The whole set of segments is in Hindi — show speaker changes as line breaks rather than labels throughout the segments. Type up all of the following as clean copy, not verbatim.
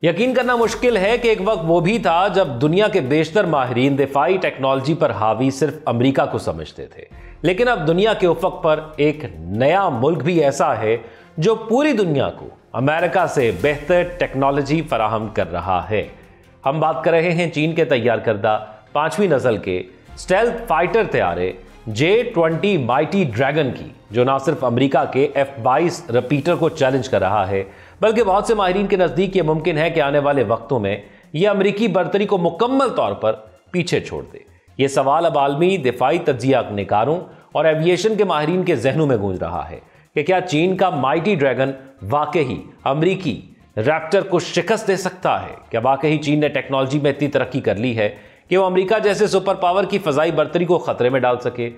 यकीन करना मुश्किल है कि एक वक्त वो भी था जब दुनिया के बेशतर माहिरीन दिफाई टेक्नोलॉजी पर हावी सिर्फ अमेरिका को समझते थे, लेकिन अब दुनिया के उफक पर एक नया मुल्क भी ऐसा है जो पूरी दुनिया को अमेरिका से बेहतर टेक्नोलॉजी फराहम कर रहा है। हम बात कर रहे हैं चीन के तैयार करदा 5वीं नस्ल के स्टेल्थ फाइटर तैयारे J-20 माइटी ड्रैगन की, जो ना सिर्फ अमेरिका के F-22 रिपीटर को चैलेंज कर रहा है, बल्कि बहुत से माहिरीन के नजदीक ये मुमकिन है कि आने वाले वक्तों में यह अमेरिकी बर्तरी को मुकम्मल तौर पर पीछे छोड़ दे। ये सवाल अब आलमी दिफाई तज्जिया निकारों और एविएशन के माहिरीन के जहनों में गूंज रहा है कि क्या चीन का माइटी ड्रैगन वाकई अमेरिकी रैप्टर को शिकस्त दे सकता है? क्या वाकई चीन ने टेक्नोलॉजी में इतनी तरक्की कर ली है कि वो अमेरिका जैसे सुपर पावर की फजाई बर्तरी को खतरे में डाल सके?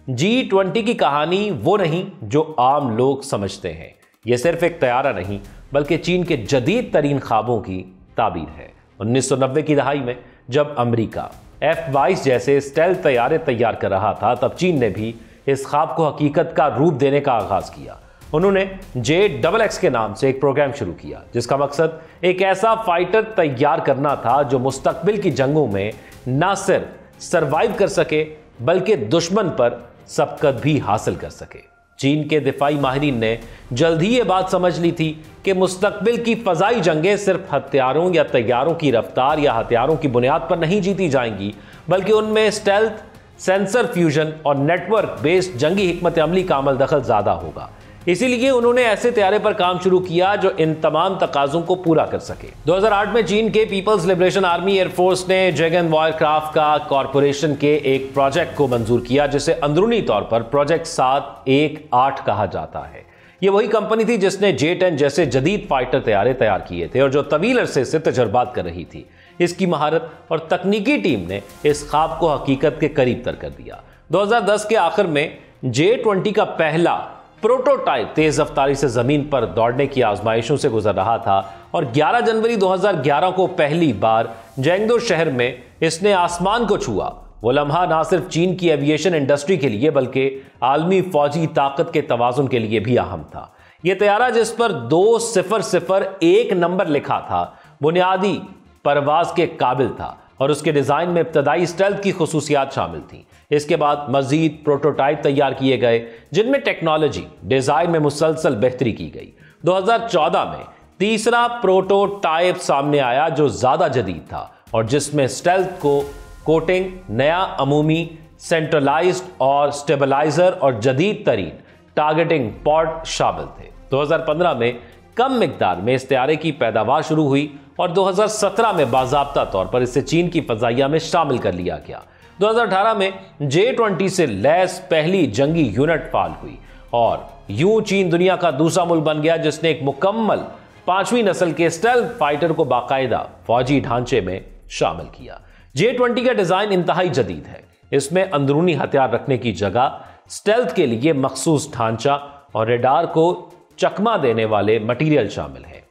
G-20 की कहानी वो नहीं जो आम लोग समझते हैं। यह सिर्फ एक तैयारा नहीं बल्कि चीन के जदीद तरीन ख्वाबों की ताबीर है। 1990 की दहाई में जब अमेरिका F-22 जैसे स्टेल्थ तैयारे तैयार कर रहा था, तब चीन ने भी इस ख्वाब को हकीकत का रूप देने का आगाज किया। उन्होंने JXX के नाम से एक प्रोग्राम शुरू किया जिसका मकसद एक ऐसा फाइटर तैयार करना था जो मुस्तकबिल की जंगों में ना सिर्फ सरवाइव कर सके बल्कि दुश्मन पर सबकत भी हासिल कर सके। चीन के दिफाई माहिरीन ने जल्द ही ये बात समझ ली थी कि मुस्तकबिल की फजाई जंगें सिर्फ हथियारों या तैयारों की रफ्तार या हथियारों की बुनियाद पर नहीं जीती जाएंगी, बल्कि उनमें स्टेल्थ, सेंसर फ्यूजन और नेटवर्क बेस्ड जंगी हिकमत अमली का अमल दखल ज्यादा होगा। इसीलिए उन्होंने ऐसे तैयारे पर काम शुरू किया जो इन तमाम तकाजों को पूरा कर सके। 2008 में चीन के पीपल्स लिबरेशन आर्मी एयरफोर्स ने ड्रैगन वायरक्राफ्ट का कॉरपोरेशन के एक प्रोजेक्ट को मंजूर किया जिसे अंदरूनी तौर पर प्रोजेक्ट 718 कहा जाता है। यह वही कंपनी थी जिसने J-10 जैसे जदीद फाइटर तैयारे तैयार किए थे और जो तवील अरसे से तजर्बात कर रही थी। इसकी महारत और तकनीकी टीम ने इस ख्वाब को हकीकत के करीब तर कर दिया। 2010 के आखिर में J-20 का पहला प्रोटोटाइप तेज रफ्तारी से जमीन पर दौड़ने की आजमाइशों से गुजर रहा था और 11 जनवरी 2011 को पहली बार जेंगडो शहर में इसने आसमान को छुआ। वो लम्हा ना सिर्फ चीन की एविएशन इंडस्ट्री के लिए बल्कि आलमी फौजी ताकत के तवाजुन के लिए भी अहम था। यह तैयारा जिस पर 2001 नंबर लिखा था, बुनियादी परवाज के काबिल था और उसके डिजाइन में इब्तदाई स्टेल्थ की खुसूसियात शामिल थी। इसके बाद मजीद प्रोटोटाइप तैयार किए गए जिनमें टेक्नोलॉजी डिजाइन में मुसलसल बेहतरी की गई। 2014 में तीसरा प्रोटोटाइप सामने आया जो ज्यादा जदीद था और जिसमें स्टेल्थ को कोटिंग, नया अमूमी सेंट्रलाइज्ड और स्टेबलाइजर और जदीद तरीन टारगेटिंग पॉड शामिल थे। 2015 में कम मिकदार में इस तैयारे की पैदावार शुरू हुई और 2017 में बाज़ाब्ता तौर पर इसे चीन की फजाइया में शामिल कर लिया गया। 2018 में J-20 से लैस पहली जंगी यूनिट फाल हुई और यूं चीन दुनिया का दूसरा मुल्क बन गया जिसने एक मुकम्मल 5वीं नस्ल के स्टेल्थ फाइटर को बाकायदा फौजी ढांचे में शामिल किया। J-20 का डिजाइन इंतहाई जदीद है। इसमें अंदरूनी हथियार रखने की जगह स्टेल्थ के लिए मखसूस ढांचा और रेडार को चकमा देने वाले मटीरियल शामिल है।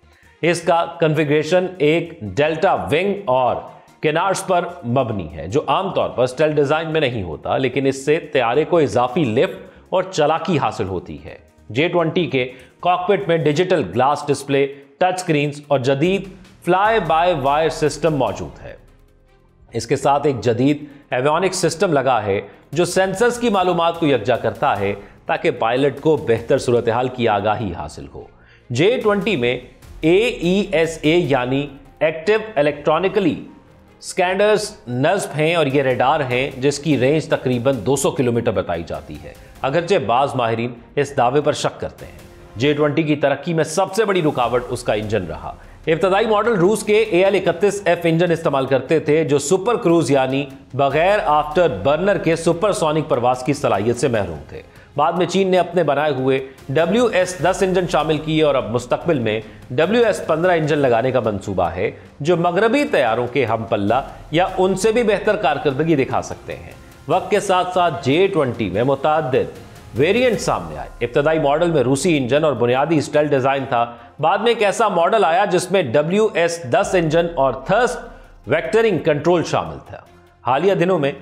इसका कॉन्फ़िगरेशन एक डेल्टा विंग और किनार्स पर मबनी है जो आमतौर पर स्टेल्थ डिजाइन में नहीं होता, लेकिन इससे तैयारे को इजाफी लिफ्ट और चलाकी हासिल होती है। J-20 के कॉकपिट में digital glass display, touch screens और जदीद फ्लाई बाय वायर सिस्टम मौजूद है। इसके साथ एक जदीद एवियोनिक्स सिस्टम लगा है जो सेंसर्स की मालूमात को यकजा करता है ताकि पायलट को बेहतर सूरत हाल की आगाही हासिल हो। J-20 में AESA यानी एक्टिव इलेक्ट्रॉनिकली स्कैनर्स नस्ब हैं और ये रेडार हैं जिसकी रेंज तकरीबन 200 किलोमीटर बताई जाती है। अगरचे बाज माहिरीन इस दावे पर शक करते हैं। J-20 की तरक्की में सबसे बड़ी रुकावट उसका इंजन रहा। इब्तदाई मॉडल रूस के AL-31F इंजन इस्तेमाल करते थे जो सुपर क्रूज यानी बगैर आफ्टर बर्नर के सुपरसोनिक परवाज की सलाहियत से महरूम थे। बाद में चीन ने अपने बनाए हुए WS-10 इंजन शामिल किए और अब मुस्तकबिल में WS-15 इंजन लगाने का मंसूबा है जो मगरबी तैयारों के हम पल्ला या उनसे भी बेहतर कारकर्दगी दिखा सकते हैं। वक्त के साथ साथ J-20 में मुतअद्दिद वेरिएंट सामने आए। इब्तदाई मॉडल में रूसी इंजन और बुनियादी स्टेल्थ डिजाइन था। बाद में एक ऐसा मॉडल आया जिसमें WS-10 इंजन और थर्स्ट वेक्टरिंग कंट्रोल शामिल था। हालिया दिनों में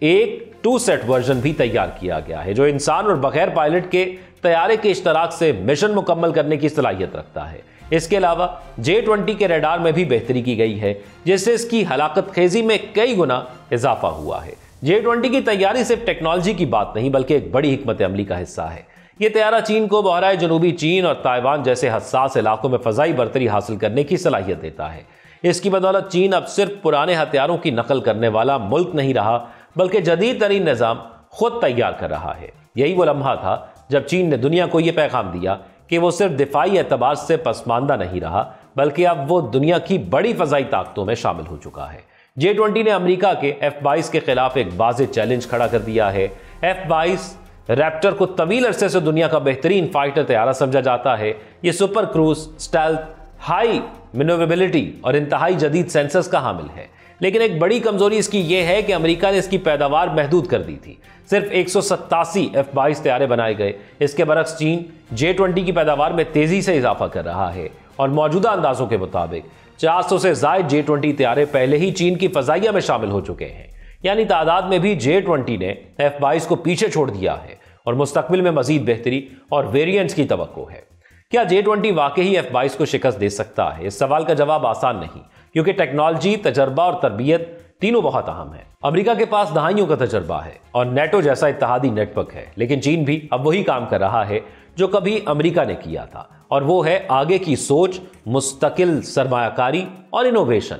एक 2 सेट वर्जन भी तैयार किया गया है जो इंसान और बगैर पायलट के तैयारे के इश्तराक से मिशन मुकम्मल करने की सलाहियत रखता है। इसके अलावा J20 के रडार में भी बेहतरी की गई है, जिससे इसकी हलाकत खेजी में कई गुना इजाफा हुआ है। J20 की तैयारी सिर्फ टेक्नोलॉजी की बात नहीं बल्कि एक बड़ी हिकमत अमली का हिस्सा है। यह तैयारा चीन को बहराए जनूबी चीन और ताइवान जैसे हसास इलाकों में फजाई बर्तरी हासिल करने की सलाहियत देता है। इसकी बदौलत चीन अब सिर्फ पुराने हथियारों की नकल करने वाला मुल्क नहीं रहा बल्कि जदीद तरीन निज़ाम खुद तैयार कर रहा है। यही वो लम्हा था जब चीन ने दुनिया को यह पैगाम दिया कि वो सिर्फ दिफाई एतबार से पसमानदा नहीं रहा बल्कि अब वो दुनिया की बड़ी फजाई ताकतों में शामिल हो चुका है। J20 ने अमेरिका के F-22 के खिलाफ एक वाज़ेह चैलेंज खड़ा कर दिया है। F-22 रैप्टर को तवील अरसे से दुनिया का बेहतरीन फाइटर तैयारा समझा जाता है। ये super cruise, stealth, high manoeuvrability और इंतहाई जदीद सेंसर्स का हामिल है। लेकिन एक बड़ी कमजोरी इसकी यह है कि अमेरिका ने इसकी पैदावार महदूद कर दी थी। सिर्फ 187 F-22 तैयारे बनाए गए। इसके बरक्स चीन J20 की पैदावार में तेजी से इजाफा कर रहा है और मौजूदा अंदाजों के मुताबिक 400 से ज्यादा J20 तैयारे पहले ही चीन की फजाइया में शामिल हो चुके हैं। यानी तादाद में भी J20 ने F-22 को पीछे छोड़ दिया है और मुस्तकबिल में मजीद बेहतरी और वेरिएंट्स की तवक्को है। क्या J20 वाकई F-22 को शिकस्त दे सकता है? इस सवाल का जवाब आसान नहीं, क्योंकि टेक्नोलॉजी, तजर्बा और तरबियत तीनों बहुत अहम है। अमेरिका के पास दहाइयों का तजर्बा है और नेटो जैसा इत्तेहादी नेटवर्क है, लेकिन चीन भी अब वही काम कर रहा है जो कभी अमेरिका ने किया था, और वो है आगे की सोच, मुस्तकिल सरमायाकारी और इनोवेशन।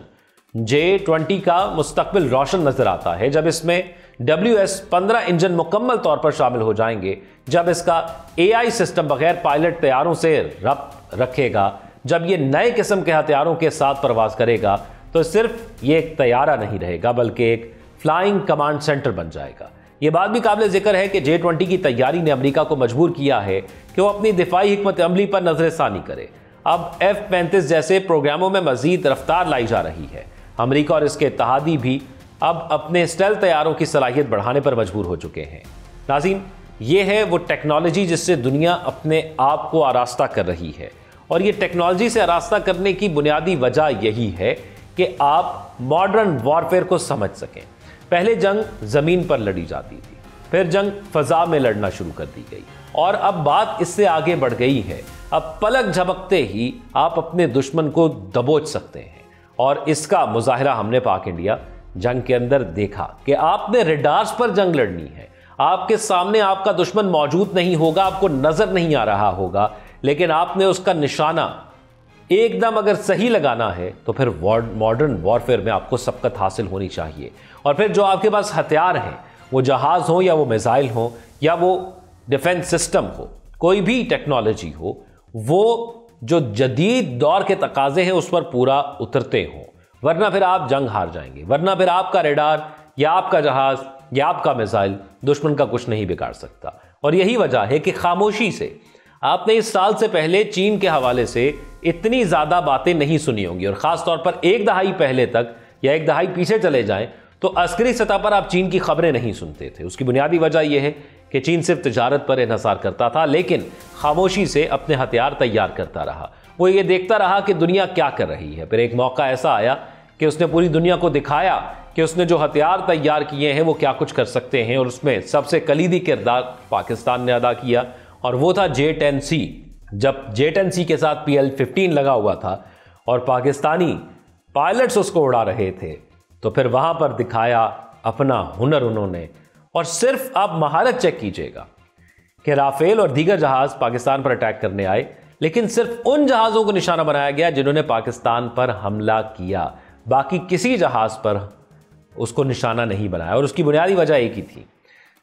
J20 का मुस्तकबिल रोशन नजर आता है जब इसमें WS-15 इंजन मुकम्मल तौर पर शामिल हो जाएंगे, जब इसका AI सिस्टम बगैर पायलट तैयारों से रब्त रखेगा, जब ये नए किस्म के हथियारों के साथ परवाज करेगा, तो सिर्फ ये एक तैयारा नहीं रहेगा बल्कि एक फ्लाइंग कमांड सेंटर बन जाएगा। ये बात भी काबिल जिक्र है कि J20 की तैयारी ने अमेरिका को मजबूर किया है कि वो अपनी दिफाई हिकमत अमली पर नजरसानी करे। अब F-35 जैसे प्रोग्रामों में मजीद रफ्तार लाई जा रही है। अमेरिका और इसके इत्तेहादी भी अब अपने स्टेल्थ तैयारों की सलाहियत बढ़ाने पर मजबूर हो चुके हैं। नाज़रीन, ये है वो टेक्नोलॉजी जिससे दुनिया अपने आप को आरास्ता कर रही है, और ये टेक्नोलॉजी से आरास्ता करने की बुनियादी वजह यही है कि आप मॉडर्न वॉरफेयर को समझ सकें। पहले जंग जमीन पर लड़ी जाती थी, फिर जंग फजा में लड़ना शुरू कर दी गई, और अब बात इससे आगे बढ़ गई है। अब पलक झपकते ही आप अपने दुश्मन को दबोच सकते हैं, और इसका मुजाहिरा हमने पाक इंडिया जंग के अंदर देखा कि आपने रडार्स पर जंग लड़नी है। आपके सामने आपका दुश्मन मौजूद नहीं होगा, आपको नजर नहीं आ रहा होगा, लेकिन आपने उसका निशाना एकदम अगर सही लगाना है तो फिर मॉडर्न वॉरफेयर में आपको सबकत हासिल होनी चाहिए। और फिर जो आपके पास हथियार हैं, वो जहाज हो या वो मिसाइल हो या वो डिफेंस सिस्टम हो, कोई भी टेक्नोलॉजी हो, वो जो जदीद दौर के तकाजे हैं उस पर पूरा उतरते हों, वरना फिर आप जंग हार जाएंगे। वरना फिर आपका रडार या आपका जहाज या आपका मिसाइल दुश्मन का कुछ नहीं बिगाड़ सकता। और यही वजह है कि खामोशी से आपने इस साल से पहले चीन के हवाले से इतनी ज्यादा बातें नहीं सुनी होंगी, और खास तौर पर एक दहाई पहले तक या एक दहाई पीछे चले जाएं तो अस्करी सतह पर आप चीन की खबरें नहीं सुनते थे। उसकी बुनियादी वजह यह है कि चीन सिर्फ तिजारत पर इन्हसार करता था, लेकिन खामोशी से अपने हथियार तैयार करता रहा। वो ये देखता रहा कि दुनिया क्या कर रही है। फिर एक मौका ऐसा आया कि उसने पूरी दुनिया को दिखाया कि उसने जो हथियार तैयार किए हैं वो क्या कुछ कर सकते हैं, और उसमें सबसे कलीदी किरदार पाकिस्तान ने अदा किया, और वो था J-10C। जब J-10C के साथ PL-15 लगा हुआ था और पाकिस्तानी पायलट्स उसको उड़ा रहे थे, तो फिर वहां पर दिखाया अपना हुनर उन्होंने। और सिर्फ आप महारत चेक कीजिएगा कि राफेल और दीगर जहाज पाकिस्तान पर अटैक करने आए, लेकिन सिर्फ उन जहाज़ों को निशाना बनाया गया जिन्होंने पाकिस्तान पर हमला किया, बाकी किसी जहाज पर उसको निशाना नहीं बनाया। और उसकी बुनियादी वजह एक ही थी,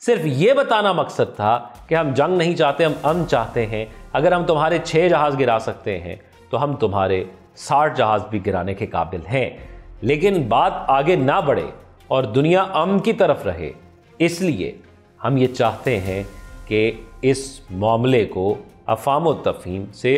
सिर्फ ये बताना मकसद था कि हम जंग नहीं चाहते, हम अमन चाहते हैं। अगर हम तुम्हारे 6 जहाज गिरा सकते हैं तो हम तुम्हारे 60 जहाज भी गिराने के काबिल हैं। लेकिन बात आगे ना बढ़े और दुनिया अमन की तरफ रहे, इसलिए हम ये चाहते हैं कि इस मामले को अफ़ाम व तफ़हीम से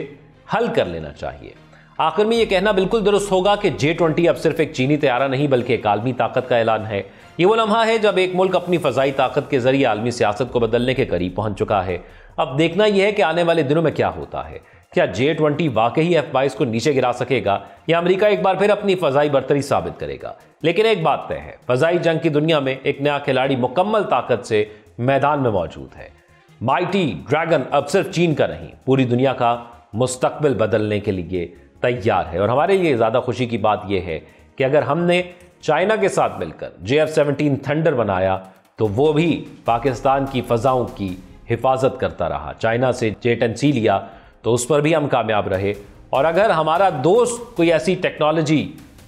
हल कर लेना चाहिए। आखिर में यह कहना बिल्कुल दुरुस्त होगा कि J-20 अब सिर्फ एक चीनी तैयारा नहीं बल्कि एक आलमी ताकत का ऐलान है। ये वो लम्हा है जब एक मुल्क अपनी फ़ज़ाई ताकत के जरिए आलमी सियासत को बदलने के करीब पहुंच चुका है। अब देखना यह है कि आने वाले दिनों में क्या होता है। क्या J-20 वाकई F-22 को नीचे गिरा सकेगा या अमेरिका एक बार फिर अपनी फ़ज़ाई बर्तरी साबित करेगा? लेकिन एक बात तय है, फ़ज़ाई जंग की दुनिया में एक नया खिलाड़ी मुकम्मल ताकत से मैदान में मौजूद है। माइटी ड्रैगन अब सिर्फ चीन का नहीं, पूरी दुनिया का मुस्तकबिल बदलने के लिए तैयार है। और हमारे लिए ज़्यादा खुशी की बात यह है कि अगर हमने चाइना के साथ मिलकर JF-17 थंडर बनाया तो वो भी पाकिस्तान की फ़ज़ाओं की हिफाजत करता रहा। चाइना से J-10C लिया तो उस पर भी हम कामयाब रहे। और अगर हमारा दोस्त कोई ऐसी टेक्नोलॉजी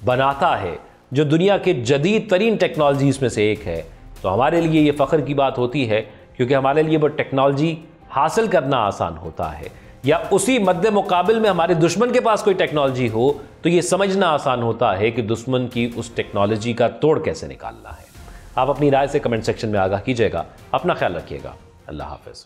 बनाता है जो दुनिया के जदीद तरीन टेक्नोलॉजीज़ में से एक है तो हमारे लिए ये फ़ख्र की बात होती है, क्योंकि हमारे लिए वो टेक्नोलॉजी हासिल करना आसान होता है। या उसी मद्दे मुकाबिल में हमारे दुश्मन के पास कोई टेक्नोलॉजी हो तो ये समझना आसान होता है कि दुश्मन की उस टेक्नोलॉजी का तोड़ कैसे निकालना है। आप अपनी राय से कमेंट सेक्शन में आगाह कीजिएगा। अपना ख्याल रखिएगा। अल्लाह हाफ़िज़।